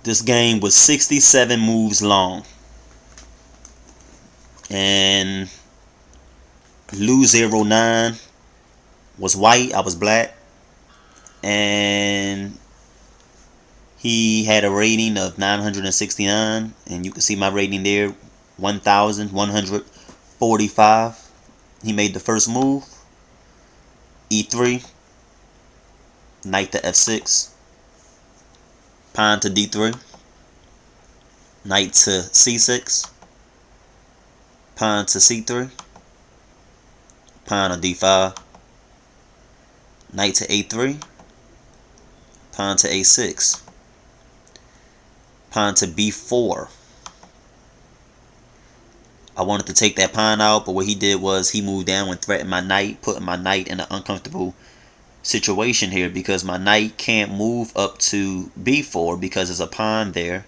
This game was 67 moves long. And lu09 was white, I was black. And he had a rating of 969. And you can see my rating there, 1,145. He made the first move. E3. Knight to F6. Pawn to D3. Knight to C6. Pawn to C3. Pawn on D5. Knight to A3. Pawn to A6. Pawn to B4. I wanted to take that pawn out, but what he did was he moved down and threatened my knight, putting my knight in an uncomfortable situation here because my knight can't move up to B4 because there's a pawn there,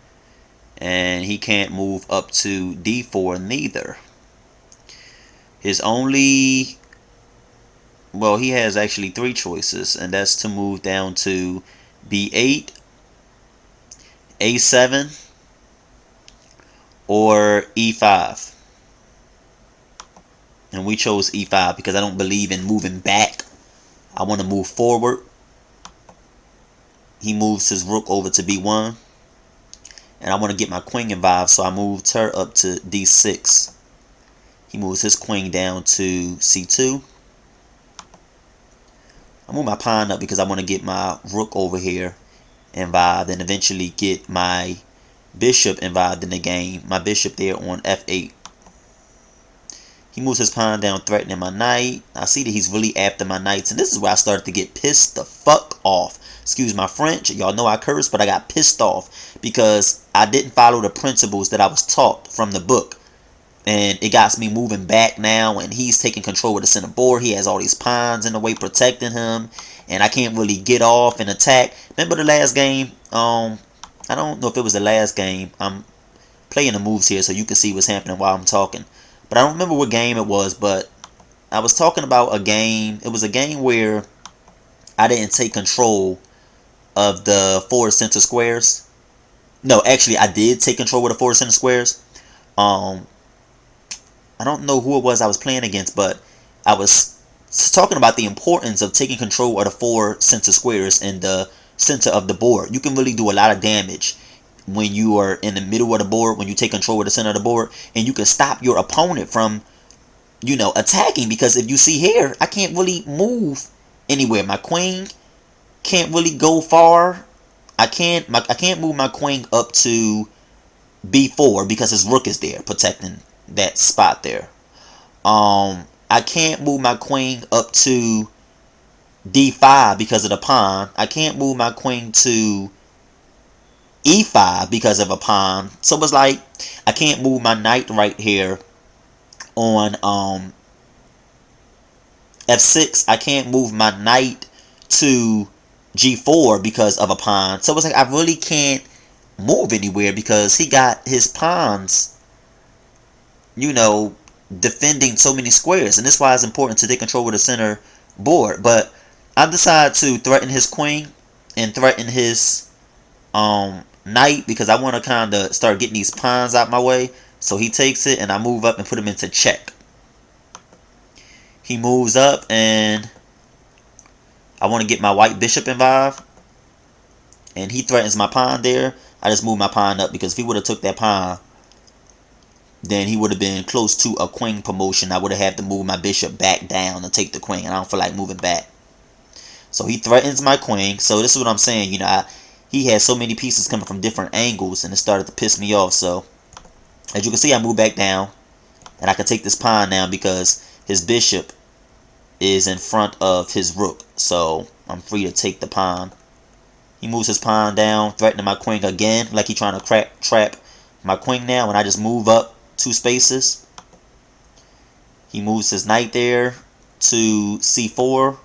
and he can't move up to D4 neither. His only, well, he has actually three choices, and that's to move down to B8, A7, or E5. And we chose E5 because I don't believe in moving back. I want to move forward. He moves his rook over to B1. And I want to get my queen involved, so I moved her up to D6. He moves his queen down to C2. I move my pawn up because I want to get my rook over here involved and eventually get my bishop involved in the game. My bishop there on F8. He moves his pawn down, threatening my knight. I see that he's really after my knights, and this is where I started to get pissed the fuck off. Excuse my French. Y'all know I curse, but I got pissed off because I didn't follow the principles that I was taught from the book. And it got me moving back now, and he's taking control of the center board. He has all these pawns in the way protecting him, and I can't really get off and attack. Remember the last game? I don't know if it was the last game. I'm playing the moves here so you can see what's happening while I'm talking. But I don't remember what game it was, but I was talking about a game. It was a game where I didn't take control of the four center squares. No, actually, I did take control of the four center squares. I don't know who it was I was playing against, but I was talking about the importance of taking control of the four center squares in the center of the board. You can really do a lot of damage when you are in the middle of the board, when you take control of the center of the board, and you can stop your opponent from, you know, attacking. Because if you see here, I can't really move anywhere. My queen can't really go far. I can't move my queen up to B4 because his rook is there protecting that spot there. I can't move my queen up to D5 because of the pawn. I can't move my queen to E5 because of a pawn. So it's like I can't move my knight right here on F6. I can't move my knight to G4 because of a pawn. So it's like I really can't move anywhere because he got his pawns, you know, defending so many squares. And this is why it's important to take control of the center board. But I decided to threaten his queen and threaten his knight because I want to kind of start getting these pawns out my way. So he takes it and I move up and put him into check. He moves up and I want to get my white bishop involved, and he threatens my pawn there. I just move my pawn up because if he would have took that pawn, then he would have been close to a queen promotion. I would have had to move my bishop back down to take the queen, and I don't feel like moving back. So he threatens my queen. So this is what I'm saying. You know, he has so many pieces coming from different angles, and it started to piss me off. So as you can see, I move back down, and I can take this pawn now because his bishop is in front of his rook. So I'm free to take the pawn. He moves his pawn down, threatening my queen again, like he's trying to trap my queen now, and I just move up 2 spaces. He moves his knight there to C4,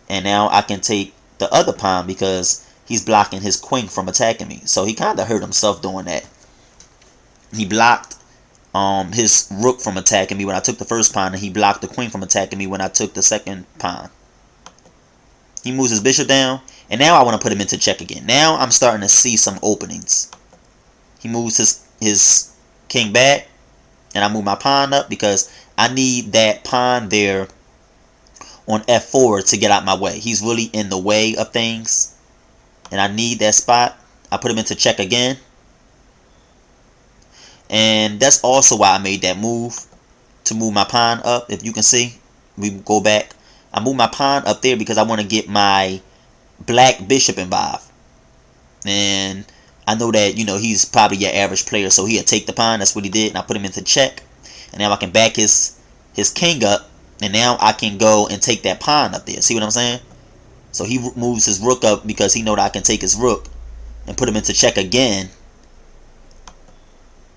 and now I can take the other pawn because he's blocking his queen from attacking me. So he kind of hurt himself doing that. He blocked his rook from attacking me when I took the first pawn, and he blocked the queen from attacking me when I took the second pawn. He moves his bishop down, and now I want to put him into check again. Now I'm starting to see some openings. He moves his king back, and I move my pawn up because I need that pawn there on f4 to get out my way. He's really in the way of things, and I need that spot. I put him into check again, and that's also why I made that move, to move my pawn up. If you can see, we go back. I move my pawn up there because I want to get my black bishop involved. And I know that, you know, he's probably your average player, so he'll take the pawn. That's what he did, and I put him into check. And now I can back his king up, and now I can go and take that pawn up there. See what I'm saying? So he moves his rook up because he know that I can take his rook and put him into check again.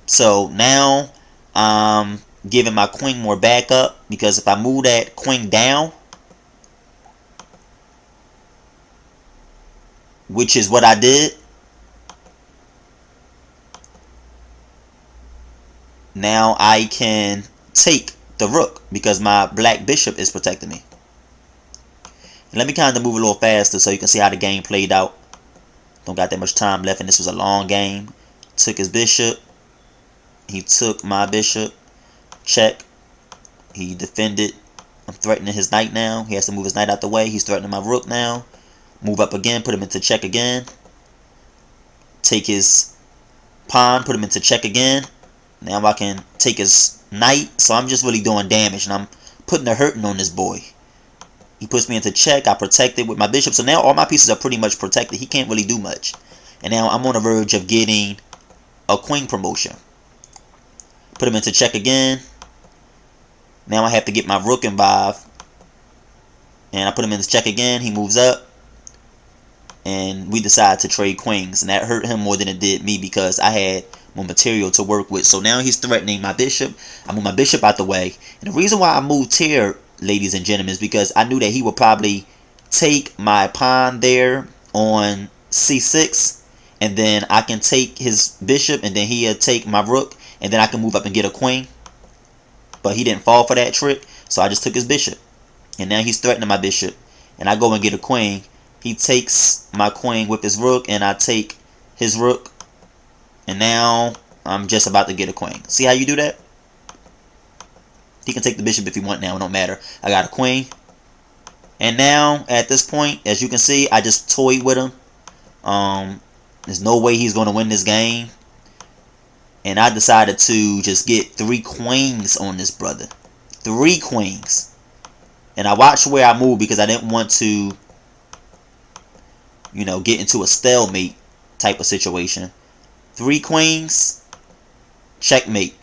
So now I'm giving my queen more backup, because if I move that queen down, which is what I did, now I can take the rook because my black bishop is protecting me. And let me kind of move a little faster so you can see how the game played out. Don't got that much time left, and this was a long game. Took his bishop. He took my bishop. Check. He defended. I'm threatening his knight now. He has to move his knight out the way. He's threatening my rook now. Move up again. Put him into check again. Take his pawn. Put him into check again. Now I can take his knight. So I'm just really doing damage, and I'm putting a hurting on this boy. He puts me into check. I protect it with my bishop. So now all my pieces are pretty much protected. He can't really do much. And now I'm on the verge of getting a queen promotion. Put him into check again. Now I have to get my rook involved. And I put him into check again. He moves up. And we decide to trade queens. And that hurt him more than it did me because I had more material to work with. So now he's threatening my bishop. I move my bishop out the way. And the reason why I moved here, ladies and gentlemen, is because I knew that he would probably take my pawn there on c6, and then I can take his bishop, and then he'll take my rook, and then I can move up and get a queen. But he didn't fall for that trick, so I just took his bishop, and now he's threatening my bishop, and I go and get a queen. He takes my queen with his rook, and I take his rook, and now I'm just about to get a queen. See how you do that? He can take the bishop if he want now. It don't matter. I got a queen. And now, at this point, as you can see, I just toyed with him. There's no way he's going to win this game. And I decided to just get 3 queens on this brother. 3 queens. And I watched where I moved because I didn't want to, you know, get into a stalemate type of situation. 3 queens. Checkmate.